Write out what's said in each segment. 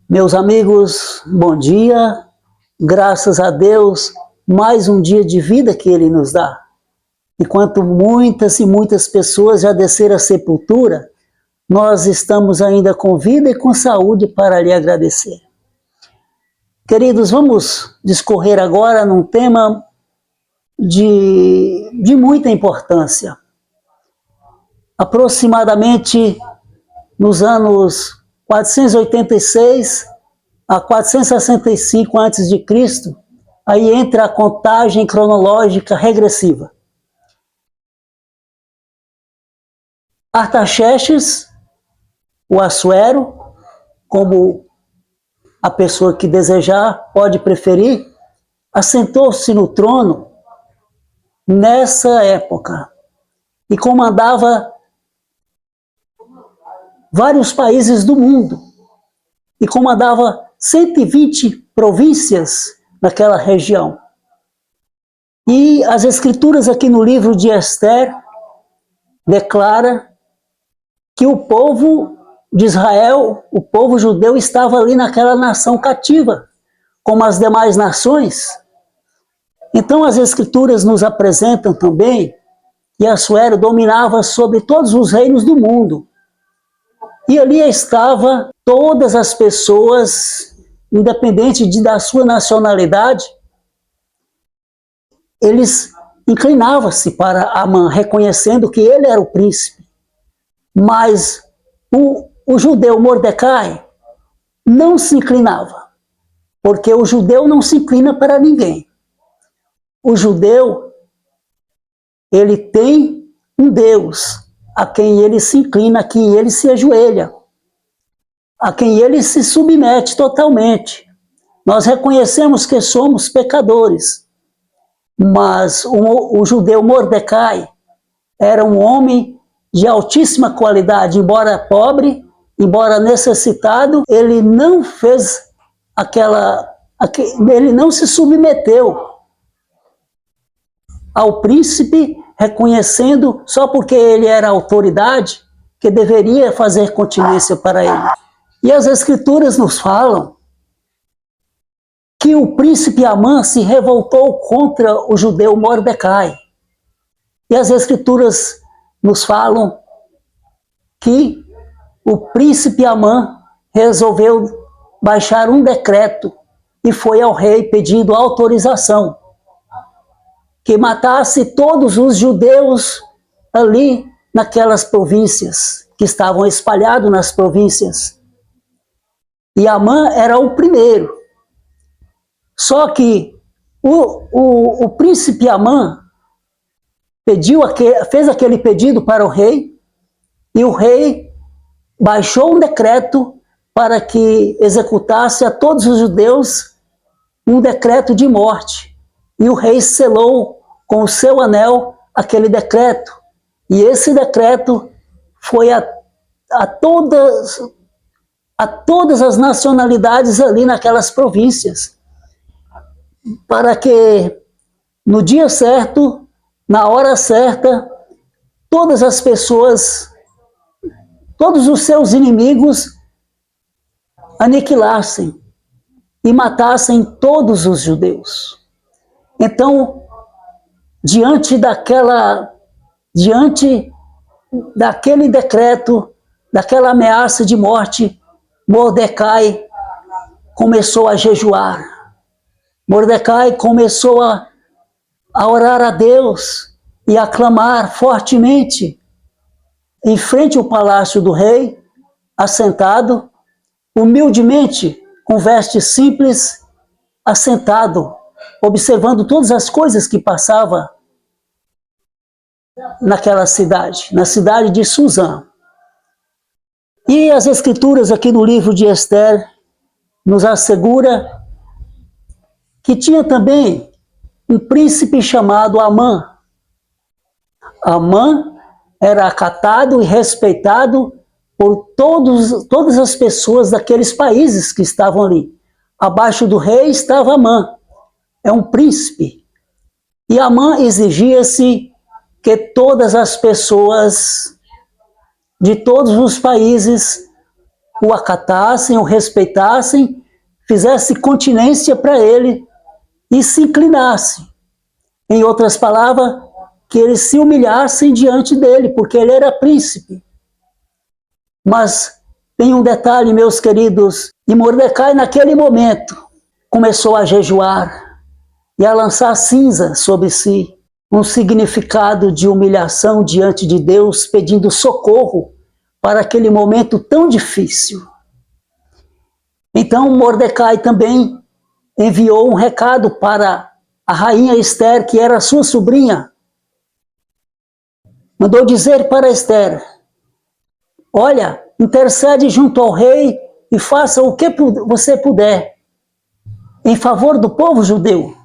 Meus amigos, bom dia. Graças a Deus, mais um dia de vida que Ele nos dá. Enquanto muitas e muitas pessoas já desceram à sepultura, nós estamos ainda com vida e com saúde para lhe agradecer. Queridos, vamos discorrer agora num tema de muita importância. Aproximadamente nos anos 486 a 465 a.C., aí entra a contagem cronológica regressiva. Artaxerxes, o Assuero, como a pessoa que desejar pode preferir, assentou-se no trono nessa época e comandava vários países do mundo e comandava 120 províncias naquela região. E as escrituras aqui no livro de Esther declara que o povo de Israel, o povo judeu, estava ali naquela nação cativa, como as demais nações. Então as escrituras nos apresentam também que Assuero dominava sobre todos os reinos do mundo. E ali estava todas as pessoas, independente da sua nacionalidade, eles inclinavam-se para Amã, reconhecendo que ele era o príncipe. Mas o judeu Mordecai não se inclinava, porque o judeu não se inclina para ninguém. O judeu, ele tem um Deus a quem ele se inclina, a quem ele se ajoelha, a quem ele se submete totalmente. Nós reconhecemos que somos pecadores, mas o judeu Mordecai era um homem de altíssima qualidade, embora pobre, embora necessitado, ele não fez ele não se submeteu ao príncipe, reconhecendo, só porque ele era autoridade, que deveria fazer continência para ele. E as escrituras nos falam que o príncipe Amã se revoltou contra o judeu Mordecai. E as escrituras nos falam que o príncipe Amã resolveu baixar um decreto e foi ao rei pedindo autorização que matasse todos os judeus ali naquelas províncias, que estavam espalhados nas províncias. E Amã era o primeiro. Só que o príncipe Amã fez aquele pedido para o rei, e o rei baixou um decreto para que executasse a todos os judeus um decreto de morte. E o rei selou com o seu anel aquele decreto. E esse decreto foi a todas as nacionalidades ali naquelas províncias, para que no dia certo, na hora certa, todas as pessoas, todos os seus inimigos aniquilassem e matassem todos os judeus. Então, diante daquele decreto, daquela ameaça de morte, Mordecai começou a jejuar. Mordecai começou a orar a Deus e a clamar fortemente em frente ao palácio do rei, assentado, humildemente, com vestes simples, assentado, observando todas as coisas que passavam naquela cidade, na cidade de Suzã. E as escrituras aqui no livro de Esther nos assegura que tinha também um príncipe chamado Amã. Amã era acatado e respeitado por todas as pessoas daqueles países que estavam ali. Abaixo do rei estava Amã, é um príncipe. E Amã exigia-se que todas as pessoas de todos os países o acatassem, o respeitassem, fizessem continência para ele e se inclinassem. Em outras palavras, que eles se humilhassem diante dele, porque ele era príncipe. Mas tem um detalhe, meus queridos, e Mordecai naquele momento começou a jejuar e a lançar cinza sobre si, um significado de humilhação diante de Deus, pedindo socorro para aquele momento tão difícil. Então Mordecai também enviou um recado para a rainha Ester, que era sua sobrinha. Mandou dizer para Ester: olha, intercede junto ao rei e faça o que você puder em favor do povo judeu,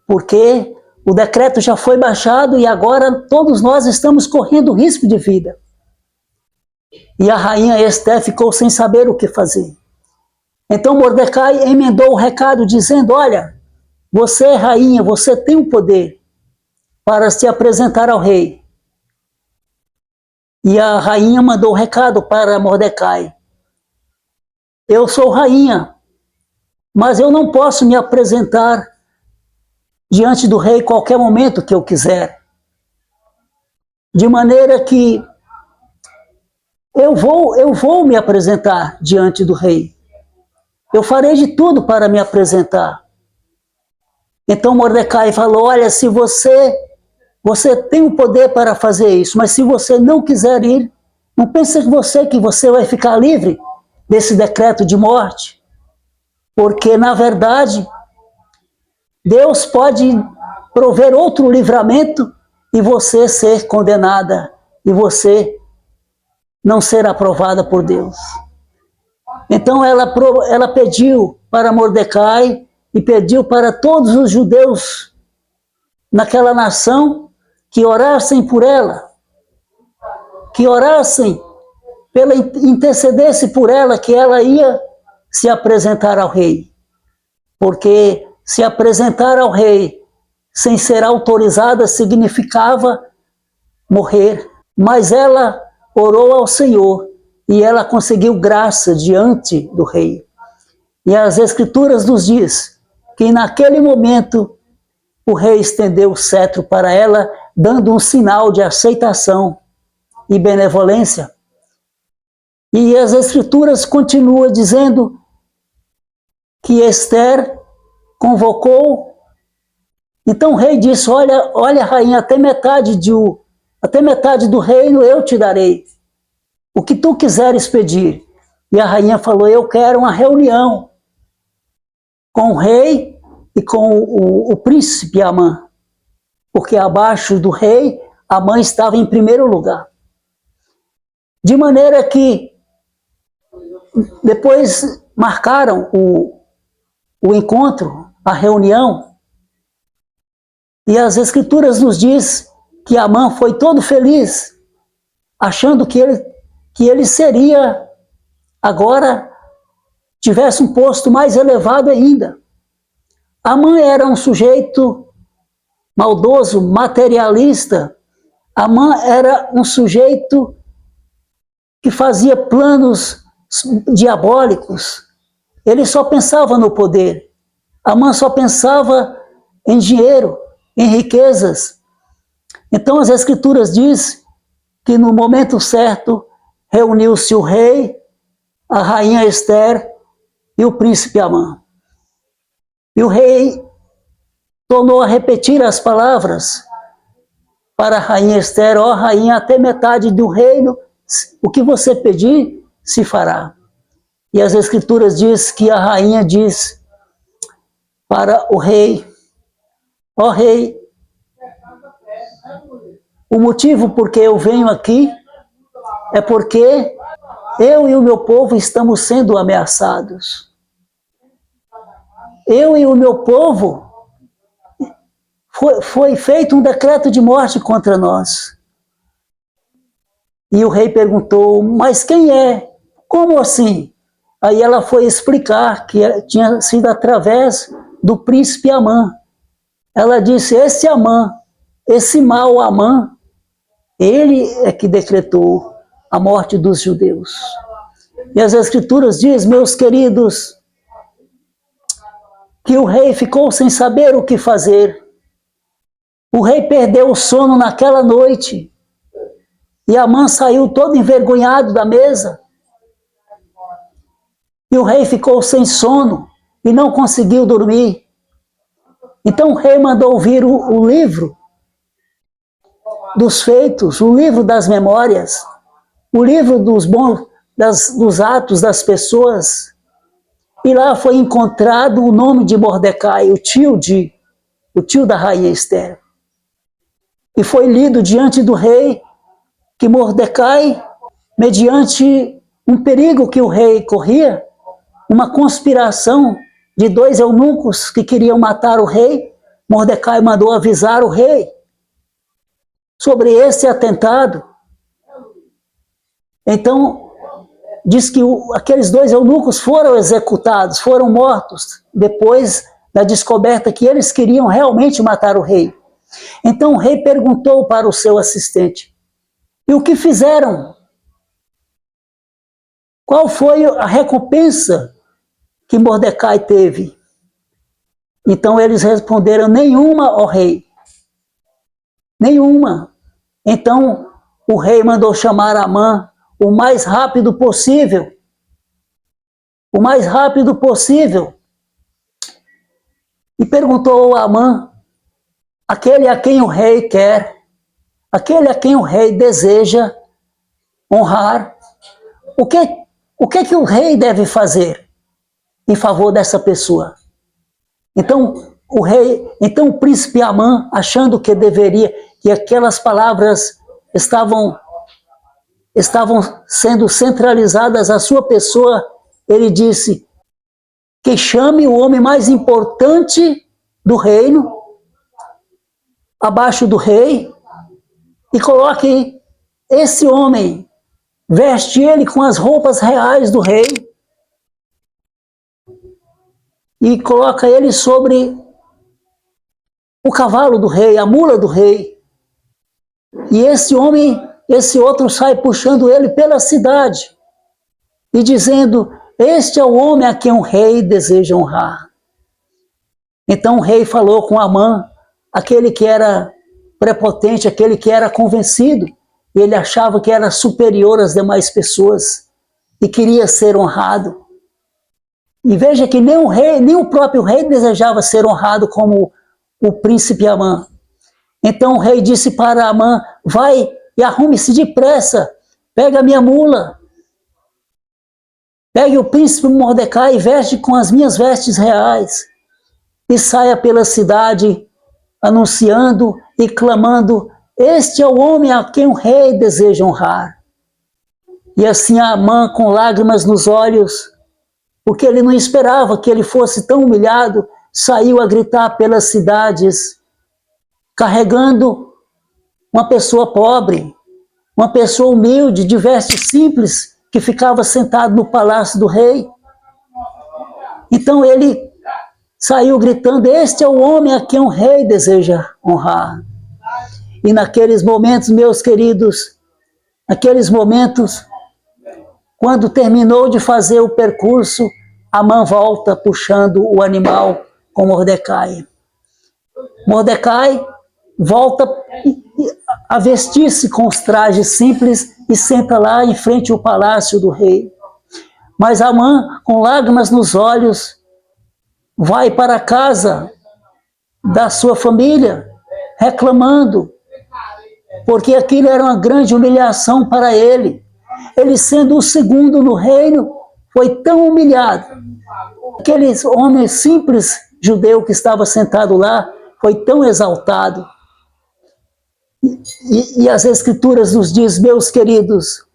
porque o decreto já foi baixado e agora todos nós estamos correndo risco de vida. E a rainha Ester ficou sem saber o que fazer. Então Mordecai emendou o recado dizendo: olha, você é rainha, você tem o poder para se apresentar ao rei. E a rainha mandou o recado para Mordecai: eu sou rainha, mas eu não posso me apresentar diante do rei qualquer momento que eu quiser. De maneira que eu vou me apresentar diante do rei. Eu farei de tudo para me apresentar. Então Mordecai falou: olha, se você tem o poder para fazer isso, mas se você não quiser ir, não pense que você vai ficar livre desse decreto de morte, porque na verdade Deus pode prover outro livramento e você ser condenada e você não ser aprovada por Deus. Então ela pediu para Mordecai e pediu para todos os judeus naquela nação que orassem por ela, que orassem, intercedesse por ela, que ela ia se apresentar ao rei. Porque se apresentar ao rei sem ser autorizada significava morrer. Mas ela orou ao Senhor e ela conseguiu graça diante do rei. E as Escrituras nos diz que naquele momento o rei estendeu o cetro para ela, dando um sinal de aceitação e benevolência. E as Escrituras continuam dizendo que Ester convocou. Então o rei disse: olha, rainha, até metade do reino eu te darei, o que tu quiseres pedir. E a rainha falou: eu quero uma reunião com o rei e com o príncipe Amã, porque abaixo do rei, Amã estava em primeiro lugar. De maneira que depois marcaram o encontro, a reunião, e as Escrituras nos diz que Amã foi todo feliz, achando que ele seria, agora, tivesse um posto mais elevado ainda. Amã era um sujeito maldoso, materialista. Amã era um sujeito que fazia planos diabólicos. Ele só pensava no poder. Amã só pensava em dinheiro, em riquezas. Então as Escrituras diz que no momento certo reuniu-se o rei, a rainha Ester e o príncipe Amã. E o rei tornou a repetir as palavras para a rainha Ester: ó rainha, até metade do reino, o que você pedir, se fará. E as Escrituras diz que a rainha diz para o rei: ó rei, o motivo por que eu venho aqui é porque eu e o meu povo estamos sendo ameaçados. Eu e o meu povo, foi feito um decreto de morte contra nós. E o rei perguntou: mas quem é? Como assim? Aí ela foi explicar que tinha sido através do príncipe Amã. Ela disse: esse Amã, esse mau Amã, ele é que decretou a morte dos judeus. E as Escrituras dizem, meus queridos, que o rei ficou sem saber o que fazer. O rei perdeu o sono naquela noite. E Amã saiu todo envergonhado da mesa. E o rei ficou sem sono e não conseguiu dormir. Então o rei mandou vir o livro dos feitos, o livro das memórias, o livro dos atos das pessoas. E lá foi encontrado o nome de Mordecai, o tio da rainha Esther. E foi lido diante do rei que Mordecai, mediante um perigo que o rei corria, uma conspiração de 2 eunucos que queriam matar o rei, Mordecai mandou avisar o rei sobre esse atentado. Então, diz que aqueles 2 eunucos foram executados, foram mortos, depois da descoberta que eles queriam realmente matar o rei. Então o rei perguntou para o seu assistente, e o que fizeram? Qual foi a recompensa que Mordecai teve? Então eles responderam, nenhuma, ó rei. Nenhuma. Então o rei mandou chamar Amã o mais rápido possível. O mais rápido possível. E perguntou a Amã, aquele a quem o rei quer, aquele a quem o rei deseja honrar, o que o rei deve fazer em favor dessa pessoa? Então o príncipe Amã, achando que que aquelas palavras estavam sendo centralizadas à sua pessoa, ele disse que chame o homem mais importante do reino, abaixo do rei, e coloque esse homem, veste ele com as roupas reais do rei, e coloca ele sobre o cavalo do rei, a mula do rei. E esse outro sai puxando ele pela cidade e dizendo, este é o homem a quem o rei deseja honrar. Então o rei falou com Amã, aquele que era prepotente, aquele que era convencido, ele achava que era superior às demais pessoas e queria ser honrado. E veja que nem o próprio rei desejava ser honrado como o príncipe Amã. Então o rei disse para Amã, vai e arrume-se depressa, pega a minha mula, pegue o príncipe Mordecai e veste com as minhas vestes reais e saia pela cidade anunciando e clamando, este é o homem a quem o rei deseja honrar. E assim Amã, com lágrimas nos olhos, porque ele não esperava que ele fosse tão humilhado, saiu a gritar pelas cidades, carregando uma pessoa pobre, uma pessoa humilde, de vestes simples, que ficava sentado no palácio do rei. Então ele saiu gritando, este é o homem a quem o rei deseja honrar. E naqueles momentos, meus queridos, naqueles momentos, quando terminou de fazer o percurso, Amã volta puxando o animal com Mordecai. Mordecai volta a vestir-se com os trajes simples e senta lá em frente ao palácio do rei. Mas Amã, com lágrimas nos olhos, vai para a casa da sua família, reclamando, porque aquilo era uma grande humilhação para ele. Ele, sendo o segundo no reino, foi tão humilhado. Aquele homem simples judeu que estava sentado lá foi tão exaltado. E as Escrituras nos diz, meus queridos,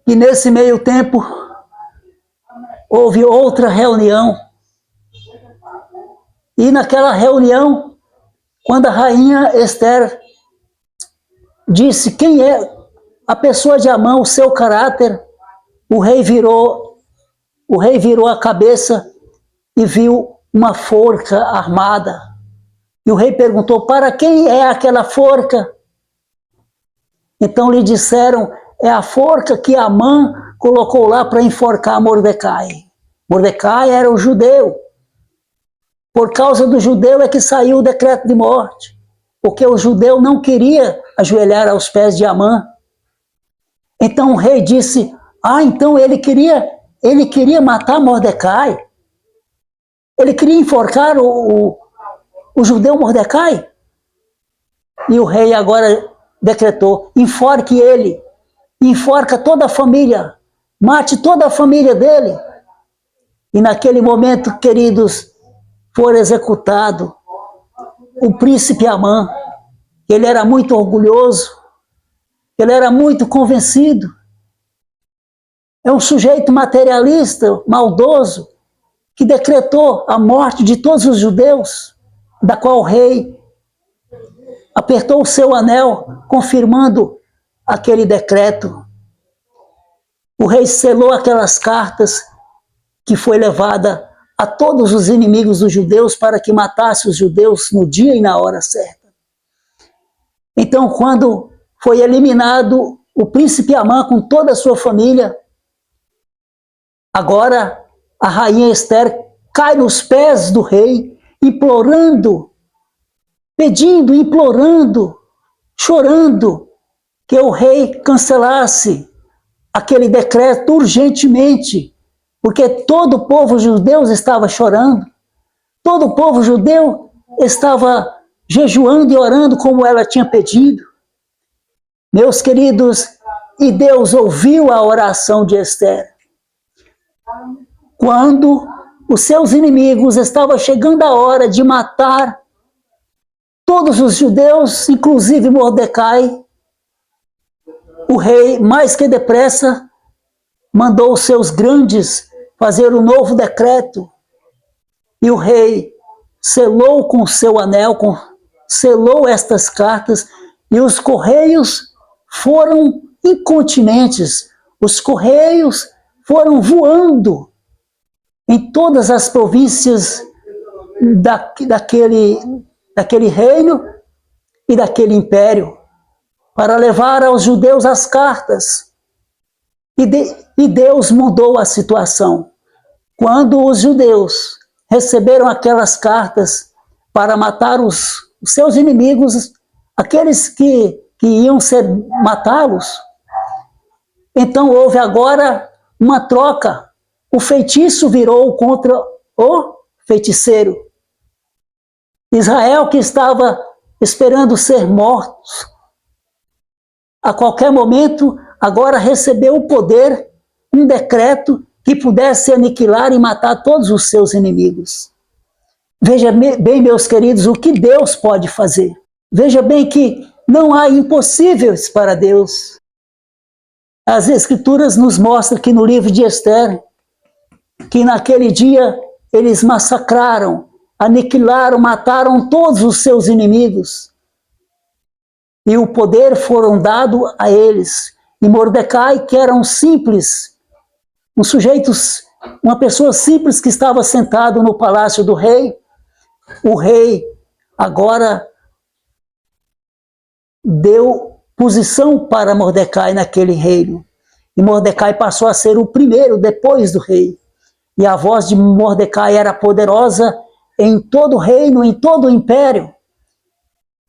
que nesse meio tempo houve outra reunião. E naquela reunião, quando a rainha Esther disse quem é a pessoa de Amã, o seu caráter, o rei virou a cabeça e viu uma forca armada. E o rei perguntou, para quem é aquela forca? Então lhe disseram, é a forca que Amã colocou lá para enforcar Mordecai. Mordecai era o judeu. Por causa do judeu é que saiu o decreto de morte, porque o judeu não queria ajoelhar aos pés de Amã. Então o rei disse, então ele queria matar Mordecai. Ele queria enforcar o judeu Mordecai. E o rei agora decretou, enforque ele, enforca toda a família, mate toda a família dele. E naquele momento, queridos, foi executado o príncipe Amã. Ele era muito orgulhoso, ele era muito convencido. É um sujeito materialista, maldoso, que decretou a morte de todos os judeus, da qual o rei apertou o seu anel, confirmando aquele decreto. O rei selou aquelas cartas que foi levada a todos os inimigos dos judeus para que matasse os judeus no dia e na hora certa. Então, quando foi eliminado o príncipe Amã com toda a sua família, agora a rainha Esther cai nos pés do rei, implorando, pedindo, implorando, chorando, que o rei cancelasse aquele decreto urgentemente, porque todo o povo judeu estava chorando, todo o povo judeu estava jejuando e orando como ela tinha pedido. Meus queridos, e Deus ouviu a oração de Esther. Quando os seus inimigos estavam chegando a hora de matar todos os judeus, inclusive Mordecai, o rei, mais que depressa, mandou os seus grandes fazer um novo decreto. E o rei selou com o seu anel, selou estas cartas, e os correios foram incontinentes. Os correios foram voando em todas as províncias daquele reino e daquele império, para levar aos judeus as cartas. E Deus mudou a situação. Quando os judeus receberam aquelas cartas para matar os seus inimigos, aqueles que iam matá-los, então houve agora uma troca. O feitiço virou contra o feiticeiro. Israel, que estava esperando ser morto, a qualquer momento, agora recebeu o poder, um decreto que pudesse aniquilar e matar todos os seus inimigos. Veja bem, meus queridos, o que Deus pode fazer. Veja bem que não há impossíveis para Deus. As Escrituras nos mostram que no livro de Esther, que naquele dia eles massacraram, aniquilaram, mataram todos os seus inimigos. E o poder foram dado a eles. E Mordecai, que era um simples, uma pessoa simples que estava sentado no palácio do rei, o rei agora deu posição para Mordecai naquele reino. E Mordecai passou a ser o primeiro depois do rei. E a voz de Mordecai era poderosa em todo o reino, em todo o império.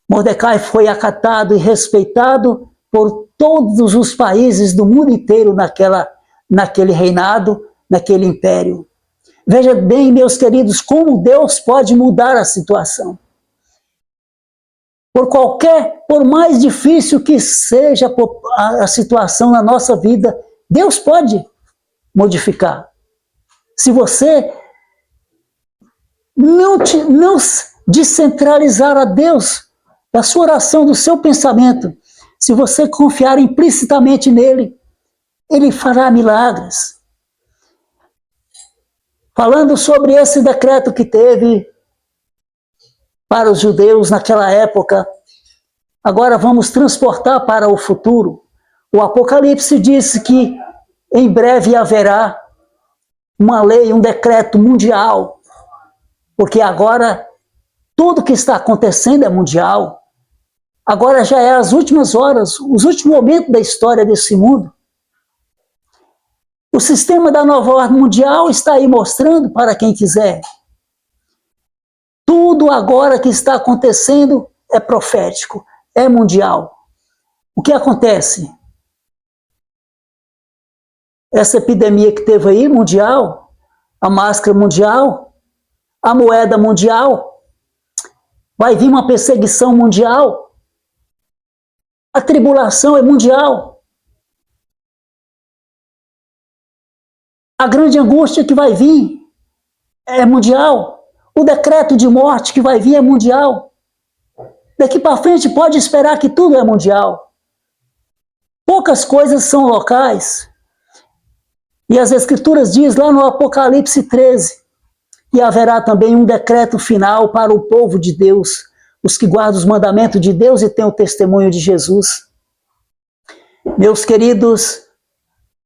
Mordecai foi acatado e respeitado por todos os países do mundo inteiro naquele reinado, naquele império. Veja bem, meus queridos, como Deus pode mudar a situação. Por mais difícil que seja a situação na nossa vida, Deus pode modificar. Se você não descentralizar a Deus da sua oração, do seu pensamento, se você confiar implicitamente nele, ele fará milagres. Falando sobre esse decreto que teve para os judeus naquela época, agora vamos transportar para o futuro. O Apocalipse disse que em breve haverá uma lei, um decreto mundial, porque agora tudo que está acontecendo é mundial. Agora já é as últimas horas, os últimos momentos da história desse mundo. O sistema da nova ordem mundial está aí mostrando para quem quiser. Tudo agora que está acontecendo é profético, é mundial. O que acontece? Essa epidemia que teve aí, mundial, a máscara mundial, a moeda mundial, vai vir uma perseguição mundial, a tribulação é mundial. A grande angústia que vai vir é mundial. O decreto de morte que vai vir é mundial. Daqui para frente pode esperar que tudo é mundial. Poucas coisas são locais. E as Escrituras diz lá no Apocalipse 13 que haverá também um decreto final para o povo de Deus, os que guardam os mandamentos de Deus e têm o testemunho de Jesus. Meus queridos,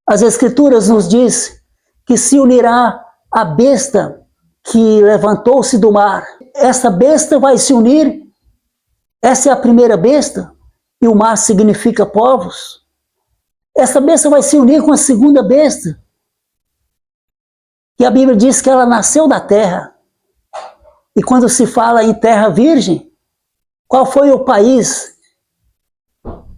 as Escrituras nos diz que se unirá a besta que levantou-se do mar. Essa besta vai se unir, essa é a primeira besta, e o mar significa povos. Essa besta vai se unir com a segunda besta, e a Bíblia diz que ela nasceu da terra. E quando se fala em terra virgem, qual foi o país?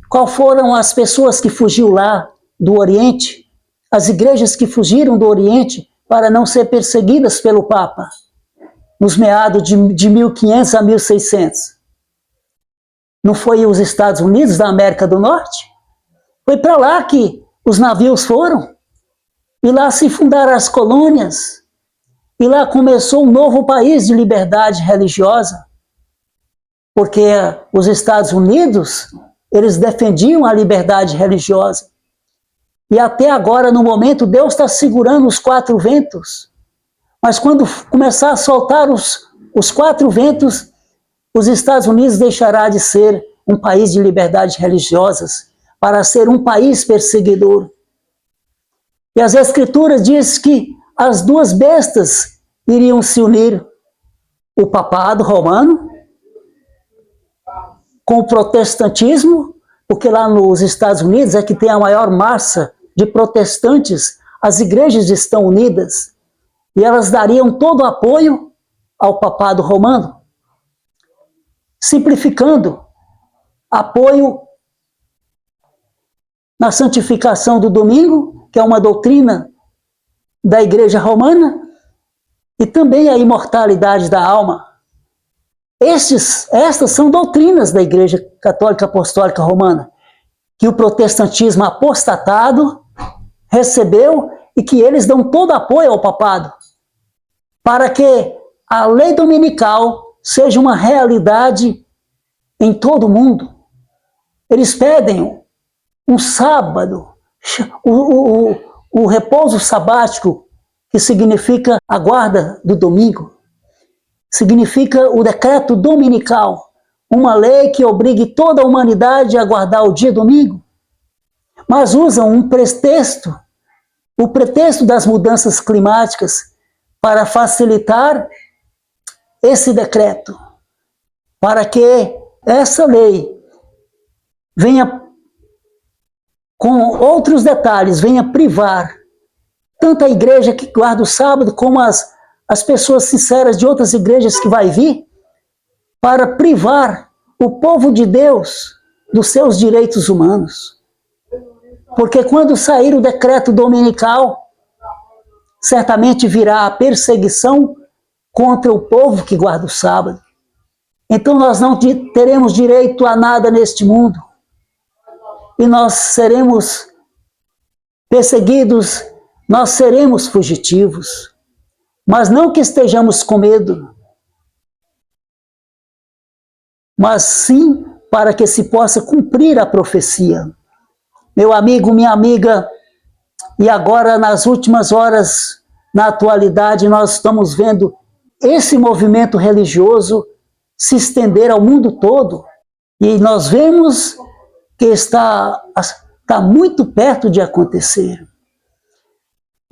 Qual foram as pessoas que fugiu lá do Oriente? As igrejas que fugiram do Oriente para não ser perseguidas pelo Papa, nos meados de 1500 a 1600. Não foi os Estados Unidos da América do Norte? Foi para lá que os navios foram. E lá se fundaram as colônias. E lá começou um novo país de liberdade religiosa. Porque os Estados Unidos, eles defendiam a liberdade religiosa. E até agora, no momento, Deus está segurando os quatro ventos. Mas quando começar a soltar os quatro ventos, os Estados Unidos deixará de ser um país de liberdades religiosas para ser um país perseguidor. E as Escrituras dizem que as duas bestas iriam se unir, o papado romano com o protestantismo, porque lá nos Estados Unidos é que tem a maior massa de protestantes, as igrejas estão unidas, e elas dariam todo o apoio ao papado romano, simplificando, apoio na santificação do domingo, que é uma doutrina da igreja romana, e também a imortalidade da alma. Estas são doutrinas da Igreja Católica Apostólica Romana, que o protestantismo apostatado recebeu e que eles dão todo apoio ao papado, para que a lei dominical seja uma realidade em todo o mundo. Eles pedem um sábado, o repouso sabático, que significa a guarda do domingo, significa o decreto dominical, uma lei que obrigue toda a humanidade a guardar o dia domingo, mas usam um pretexto, o pretexto das mudanças climáticas, para facilitar esse decreto, para que essa lei venha com outros detalhes, venha privar tanto a igreja que guarda o sábado, como as pessoas sinceras de outras igrejas que vai vir, para privar o povo de Deus dos seus direitos humanos. Porque quando sair o decreto dominical, certamente virá a perseguição contra o povo que guarda o sábado. Então nós não teremos direito a nada neste mundo. E nós seremos perseguidos, nós seremos fugitivos. Mas não que estejamos com medo, mas sim para que se possa cumprir a profecia. Meu amigo, minha amiga, e agora nas últimas horas, na atualidade, nós estamos vendo esse movimento religioso se estender ao mundo todo, e nós vemos que está muito perto de acontecer.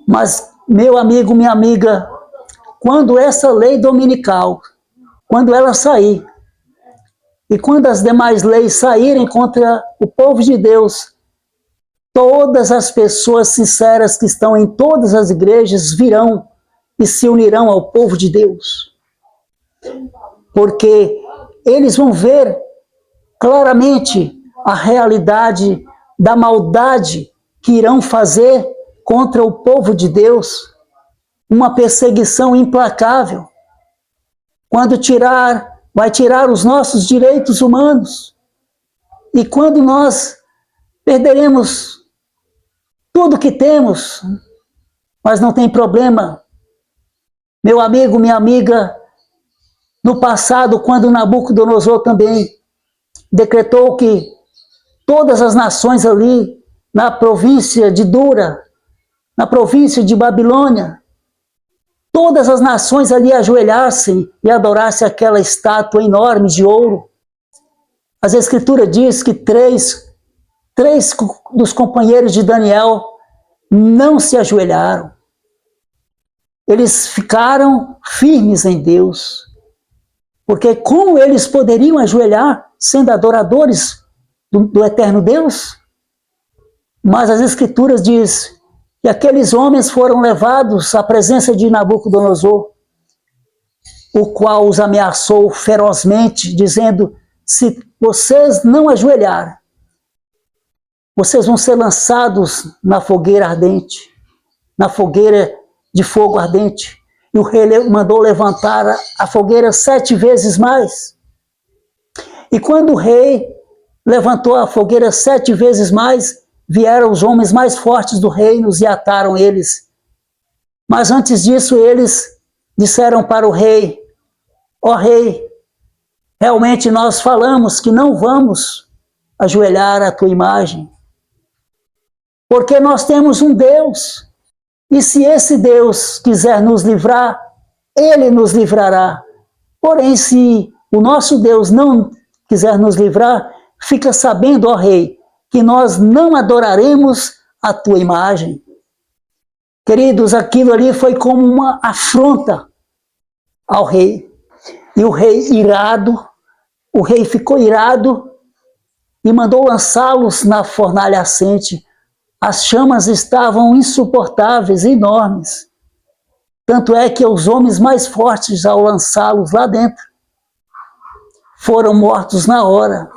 Mas, meu amigo, minha amiga, quando essa lei dominical, quando ela sair, E quando as demais leis saírem contra o povo de Deus, todas as pessoas sinceras que estão em todas as igrejas virão e se unirão ao povo de Deus. Porque eles vão ver claramente a realidade da maldade que irão fazer contra o povo de Deus, uma perseguição implacável, quando vai tirar os nossos direitos humanos, e quando nós perderemos tudo que temos, mas não tem problema. Meu amigo, minha amiga, no passado, quando Nabucodonosor também decretou que todas as nações ali, na província de Dura, na província de Babilônia, todas as nações ali ajoelhassem e adorassem aquela estátua enorme de ouro. As Escrituras diz que três dos companheiros de Daniel não se ajoelharam. Eles ficaram firmes em Deus. Porque como eles poderiam ajoelhar sendo adoradores do eterno Deus? Mas as Escrituras diz que aqueles homens foram levados à presença de Nabucodonosor, o qual os ameaçou ferozmente, dizendo: se vocês não ajoelharem, vocês vão ser lançados na fogueira ardente, na fogueira de fogo ardente. E o rei mandou levantar a fogueira 7 vezes mais. E quando o rei levantou a fogueira 7 vezes mais, vieram os homens mais fortes do reino e ataram eles. Mas antes disso, eles disseram para o rei: ó rei, realmente nós falamos que não vamos ajoelhar à tua imagem, porque nós temos um Deus, e se esse Deus quiser nos livrar, ele nos livrará. Porém, se o nosso Deus não quiser nos livrar, fica sabendo, ó rei, que nós não adoraremos a tua imagem. Queridos, aquilo ali foi como uma afronta ao rei. E o rei irado, o rei ficou irado e mandou lançá-los na fornalha acente. As chamas estavam insuportáveis, enormes. Tanto é que os homens mais fortes, ao lançá-los lá dentro, foram mortos na hora.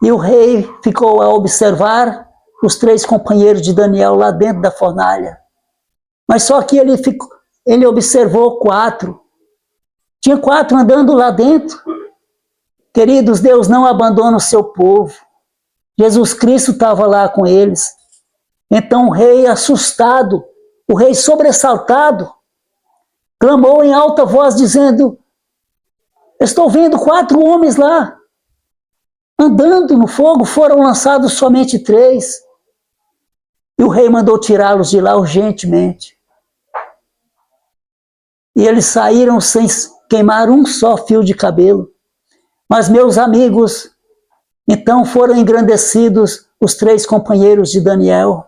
E o rei ficou a observar os 3 companheiros de Daniel lá dentro da fornalha. Mas só que ele observou 4. Tinha 4 andando lá dentro. Queridos, Deus não abandona o seu povo. Jesus Cristo estava lá com eles. Então o rei, assustado, o rei sobressaltado, clamou em alta voz, dizendo: estou vendo 4 homens lá, andando no fogo, foram lançados somente 3. E o rei mandou tirá-los de lá urgentemente. E eles saíram sem queimar um só fio de cabelo. Mas, meus amigos, então foram engrandecidos os 3 companheiros de Daniel,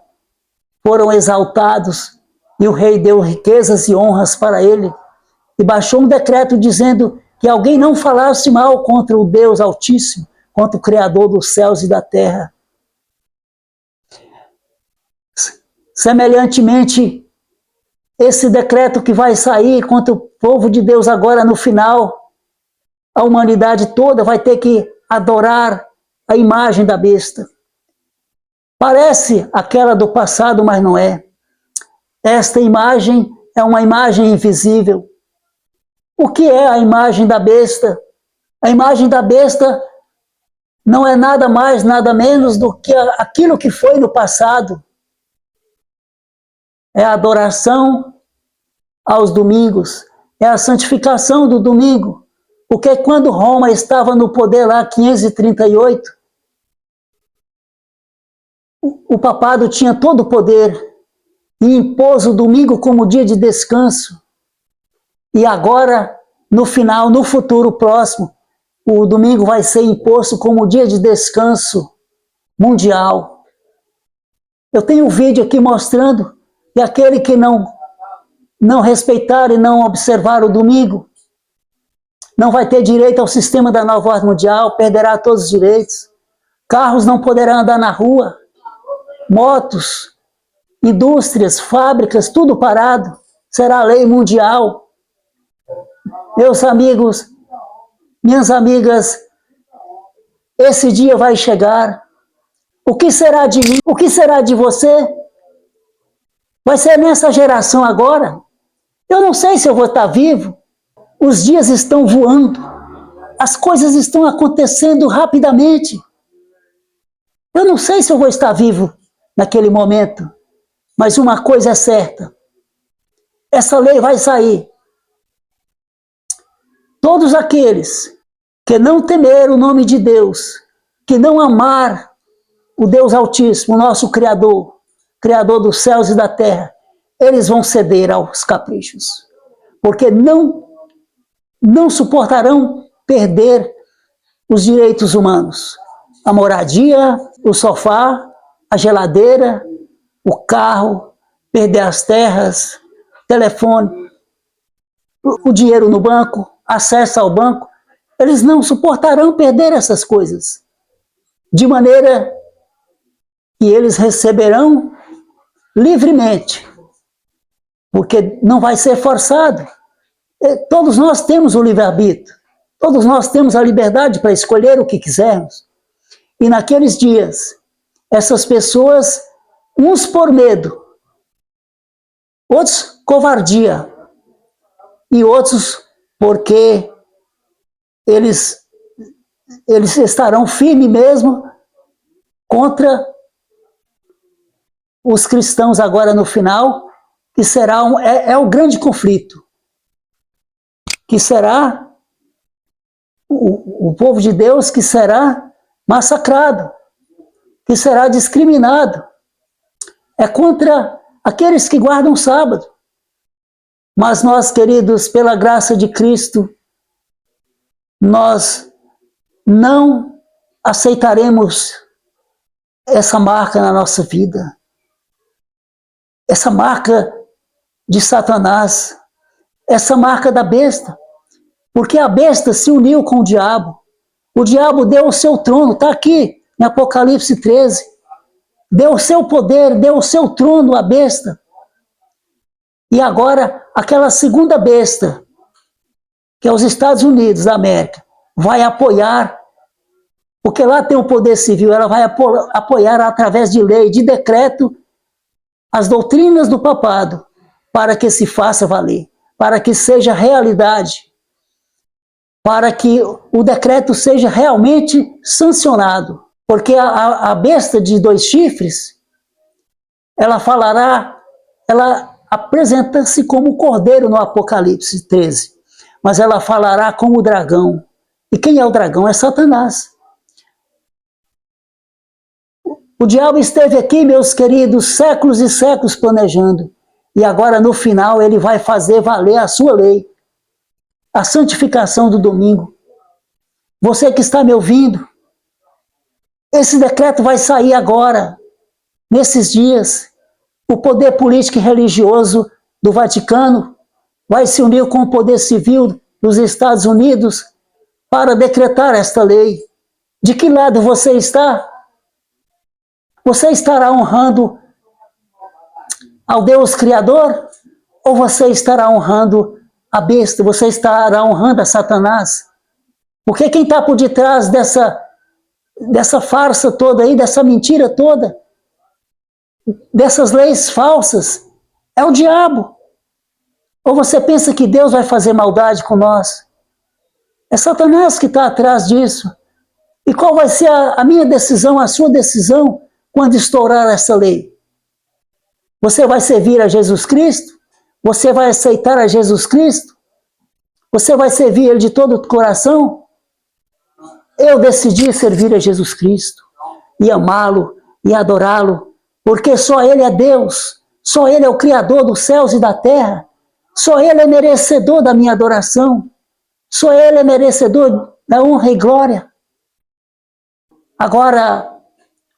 foram exaltados, e o rei deu riquezas e honras para ele, e baixou um decreto dizendo que alguém não falasse mal contra o Deus Altíssimo, contra o Criador dos céus e da terra. Semelhantemente, esse decreto que vai sair contra o povo de Deus agora no final, a humanidade toda vai ter que adorar a imagem da besta. Parece aquela do passado, mas não é. Esta imagem é uma imagem invisível. O que é a imagem da besta? A imagem da besta não é nada mais, nada menos do que aquilo que foi no passado. É a adoração aos domingos, é a santificação do domingo. Porque quando Roma estava no poder lá, 538, o papado tinha todo o poder e impôs o domingo como dia de descanso. E agora, no final, no futuro próximo, o domingo vai ser imposto como dia de descanso mundial. Eu tenho um vídeo aqui mostrando que aquele que não respeitar e não observar o domingo não vai ter direito ao sistema da nova ordem mundial, perderá todos os direitos. Carros não poderão andar na rua, motos, indústrias, fábricas, tudo parado. Será lei mundial. Meus amigos, minhas amigas, esse dia vai chegar. O que será de mim? O que será de você? Vai ser nessa geração agora? Eu não sei se eu vou estar vivo. Os dias estão voando. As coisas estão acontecendo rapidamente. Eu não sei se eu vou estar vivo naquele momento. Mas uma coisa é certa. Essa lei vai sair. Todos aqueles que não temer o nome de Deus, que não amar o Deus Altíssimo, o nosso Criador, Criador dos céus e da terra, eles vão ceder aos caprichos. Porque não suportarão perder os direitos humanos. A moradia, o sofá, a geladeira, o carro, perder as terras, telefone, o dinheiro no banco, acesso ao banco. Eles não suportarão perder essas coisas. De maneira que eles receberão livremente, porque não vai ser forçado. Todos nós temos o livre-arbítrio, todos nós temos a liberdade para escolher o que quisermos. E naqueles dias, essas pessoas, uns por medo, outros covardia, e outros porque eles estarão firmes mesmo contra os cristãos agora no final, que será o grande conflito, que será o povo de Deus que será massacrado, que será discriminado. É contra aqueles que guardam o sábado. Mas nós, queridos, pela graça de Cristo, nós não aceitaremos essa marca na nossa vida. Essa marca de Satanás, essa marca da besta. Porque a besta se uniu com o diabo. O diabo deu o seu trono, está aqui em Apocalipse 13. Deu o seu poder, deu o seu trono à besta. E agora, aquela segunda besta, que é os Estados Unidos da América, vai apoiar, porque lá tem o poder civil, ela vai apoiar através de lei, de decreto, as doutrinas do papado, para que se faça valer, para que seja realidade, para que o decreto seja realmente sancionado. Porque a besta de 2 chifres, ela falará, ela apresenta-se como cordeiro no Apocalipse 13, mas ela falará como dragão. E quem é o dragão? É Satanás. O diabo esteve aqui, meus queridos, séculos e séculos planejando, e agora no final ele vai fazer valer a sua lei, a santificação do domingo. Você que está me ouvindo, esse decreto vai sair agora, nesses dias. O poder político e religioso do Vaticano vai se unir com o poder civil dos Estados Unidos para decretar esta lei. De que lado você está? Você estará honrando ao Deus Criador? Ou você estará honrando a besta? Você estará honrando a Satanás? Porque quem está por detrás dessa farsa toda aí, dessa mentira toda, dessas leis falsas, é o diabo. Ou você pensa que Deus vai fazer maldade com nós? É Satanás que está atrás disso. E qual vai ser a minha decisão, a sua decisão, quando estourar essa lei? Você vai servir a Jesus Cristo? Você vai aceitar a Jesus Cristo? Você vai servir Ele de todo o coração? Eu decidi servir a Jesus Cristo e amá-lo e adorá-lo, porque só Ele é Deus, só Ele é o Criador dos céus e da terra, só Ele é merecedor da minha adoração, só Ele é merecedor da honra e glória. Agora,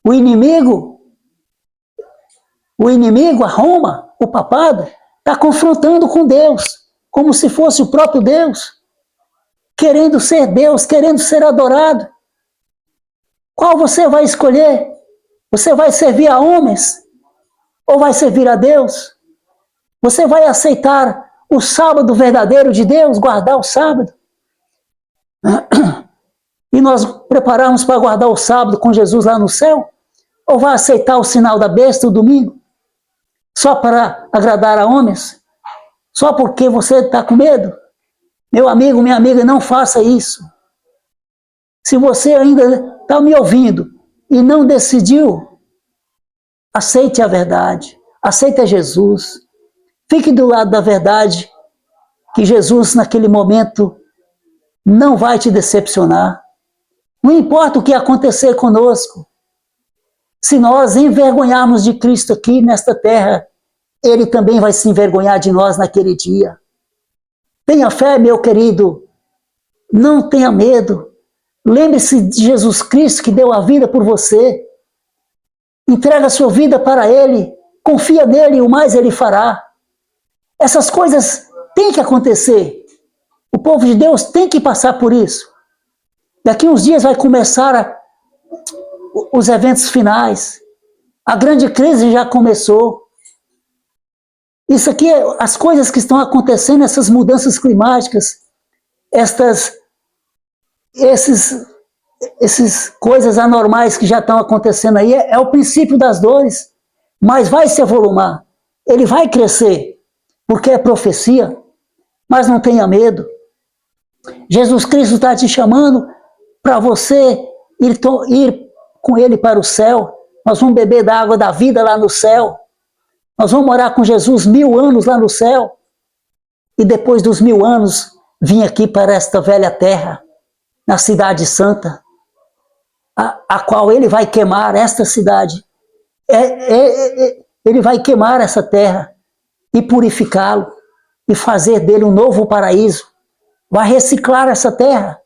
o inimigo, a Roma, o papado, está confrontando com Deus, como se fosse o próprio Deus. querendo ser Deus, querendo ser adorado. Qual você vai escolher? Você vai servir a homens ou vai servir a Deus? Você vai aceitar o sábado verdadeiro de Deus, guardar o sábado? E nós prepararmos para guardar o sábado com Jesus lá no céu? Ou vai aceitar o sinal da besta o domingo? Só para agradar a homens? Só porque você está com medo? Meu amigo, minha amiga, não faça isso. Se você ainda está me ouvindo e não decidiu, aceite a verdade, aceite Jesus, fique do lado da verdade, que Jesus naquele momento não vai te decepcionar. Não importa o que acontecer conosco, se nós envergonharmos de Cristo aqui nesta terra, Ele também vai se envergonhar de nós naquele dia. Tenha fé, meu querido, não tenha medo. Lembre-se de Jesus Cristo que deu a vida por você. Entrega a sua vida para Ele, confia nele e o mais Ele fará. Essas coisas têm que acontecer. O povo de Deus tem que passar por isso. Daqui uns dias vai começar os eventos finais. A grande crise já começou. Isso aqui, as coisas que estão acontecendo, essas mudanças climáticas, essas coisas anormais que já estão acontecendo aí, é o princípio das dores, mas vai se avolumar, ele vai crescer, porque é profecia, mas não tenha medo. Jesus Cristo está te chamando para você ir com Ele para o céu. Nós vamos beber da água da vida lá no céu. Nós vamos morar com Jesus 1000 anos lá no céu. E depois dos 1000 anos, vir aqui para esta velha terra, na cidade santa, a qual Ele vai queimar esta cidade. Ele vai queimar essa terra e purificá-lo e fazer dele um novo paraíso. Vai reciclar essa terra.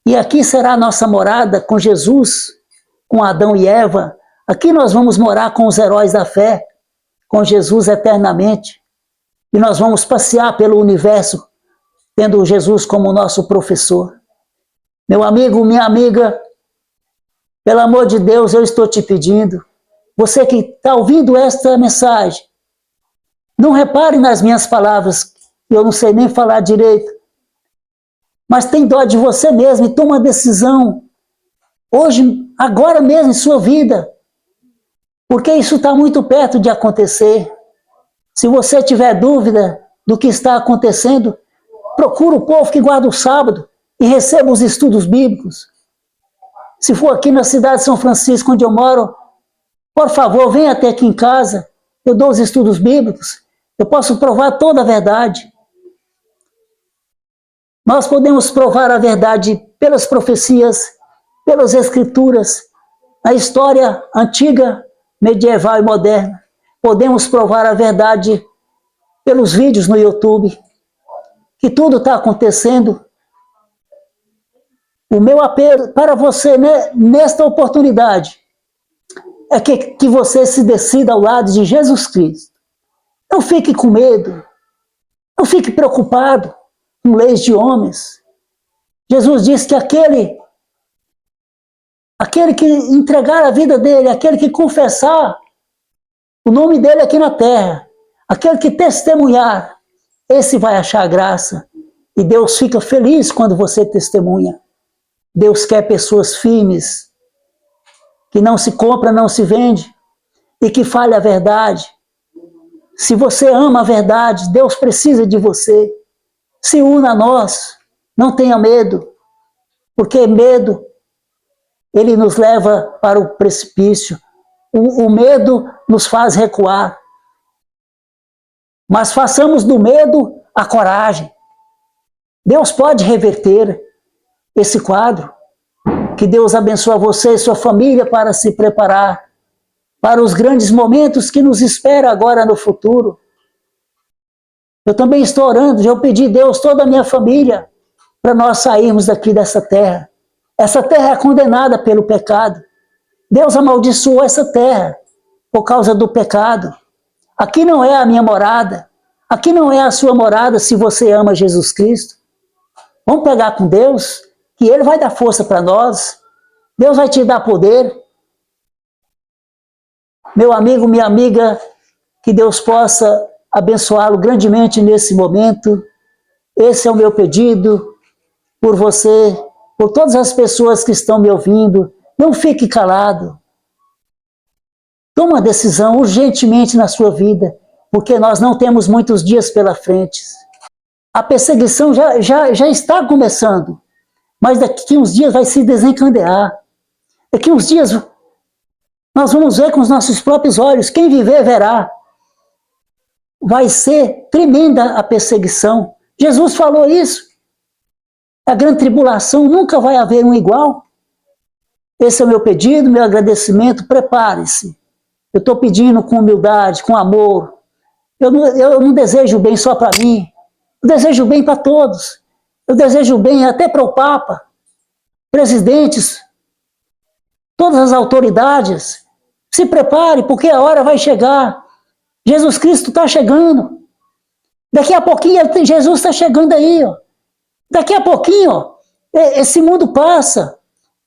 E aqui será a nossa morada com Jesus, com Adão e Eva. Aqui nós vamos morar com os heróis da fé, com Jesus eternamente. E nós vamos passear pelo universo, tendo Jesus como nosso professor. Meu amigo, minha amiga, pelo amor de Deus, eu estou te pedindo, você que está ouvindo esta mensagem, não repare nas minhas palavras, eu não sei nem falar direito, mas tem dó de você mesmo e toma uma decisão, hoje, agora mesmo em sua vida, porque isso está muito perto de acontecer. Se você tiver dúvida do que está acontecendo, procura o povo que guarda o sábado e receba os estudos bíblicos. Se for aqui na cidade de São Francisco, onde eu moro, por favor, venha até aqui em casa, eu dou os estudos bíblicos, eu posso provar toda a verdade. Nós podemos provar a verdade pelas profecias, pelas escrituras, na história antiga, medieval e moderna. Podemos provar a verdade pelos vídeos no YouTube, que tudo está acontecendo. O meu apelo para você, né, nesta oportunidade, é que você se decida ao lado de Jesus Cristo. Não fique com medo, não fique preocupado com leis de homens. Jesus disse que aquele que entregar a vida dele, aquele que confessar o nome dele aqui na terra, aquele que testemunhar, esse vai achar graça. E Deus fica feliz quando você testemunha. Deus quer pessoas firmes, que não se compra, não se vende, e que fale a verdade. Se você ama a verdade, Deus precisa de você. Se una a nós, não tenha medo, porque medo, ele nos leva para o precipício. O medo nos faz recuar. Mas façamos do medo a coragem. Deus pode reverter esse quadro. Que Deus abençoe você e sua família para se preparar para os grandes momentos que nos esperam agora no futuro. Eu também estou orando, já pedi a Deus, toda a minha família, para nós sairmos daqui dessa terra. Essa terra é condenada pelo pecado. Deus amaldiçoou essa terra por causa do pecado. Aqui não é a minha morada. Aqui não é a sua morada se você ama Jesus Cristo. Vamos pegar com Deus, que Ele vai dar força para nós. Deus vai te dar poder. Meu amigo, minha amiga, que Deus possa abençoá-lo grandemente nesse momento. Esse é o meu pedido por você, por todas as pessoas que estão me ouvindo. Não fique calado. Toma uma decisão urgentemente na sua vida, porque nós não temos muitos dias pela frente. A perseguição já está começando, mas daqui uns dias vai se desencadear. Daqui uns dias nós vamos ver com os nossos próprios olhos. Quem viver, verá. Vai ser tremenda a perseguição. Jesus falou isso. A grande tribulação nunca vai haver um igual. Esse é o meu pedido, meu agradecimento. Prepare-se. Eu estou pedindo com humildade, com amor. Eu não desejo o bem só para mim. Eu desejo o bem para todos. Eu desejo o bem até para o Papa, presidentes, todas as autoridades. Se prepare, porque a hora vai chegar. Jesus Cristo está chegando. Daqui a pouquinho Jesus está chegando aí. Ó. Daqui a pouquinho, ó, esse mundo passa.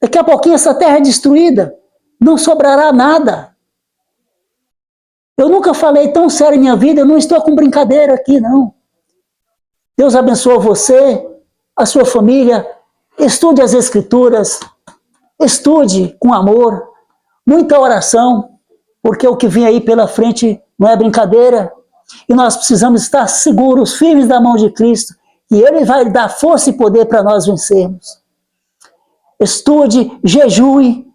Daqui a pouquinho essa terra é destruída. Não sobrará nada. Eu nunca falei tão sério em minha vida, eu não estou com brincadeira aqui, não. Deus abençoe você, a sua família. Estude as Escrituras. Estude com amor. Muita oração, porque o que vem aí pela frente não é brincadeira. E nós precisamos estar seguros, firmes na mão de Cristo. E Ele vai dar força e poder para nós vencermos. Estude, jejue.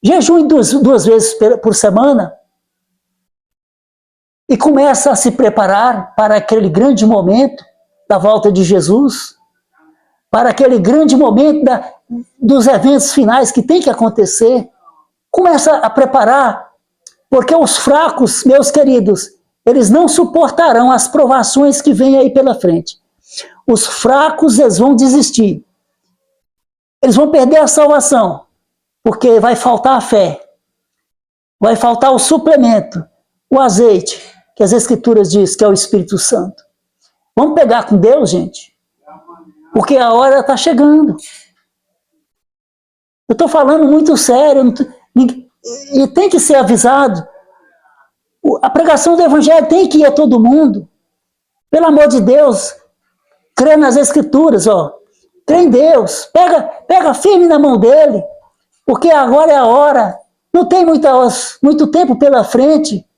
Jejue duas vezes por semana. E começa a se preparar para aquele grande momento da volta de Jesus, para aquele grande momento dos eventos finais que tem que acontecer. Começa a preparar, porque os fracos, meus queridos, eles não suportarão as provações que vêm aí pela frente. Os fracos, eles vão desistir. Eles vão perder a salvação, porque vai faltar a fé, vai faltar o suplemento, o azeite, que as Escrituras dizem que é o Espírito Santo. Vamos pegar com Deus, gente, porque a hora está chegando. Eu estou falando muito sério, e tem que ser avisado. A pregação do Evangelho tem que ir a todo mundo. Pelo amor de Deus, crê nas Escrituras, ó. Crê em Deus, pega firme na mão dele, porque agora é a hora. Não tem muito tempo pela frente.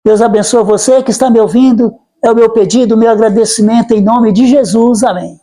Deus abençoe você que está me ouvindo. É o meu pedido, o meu agradecimento em nome de Jesus. Amém.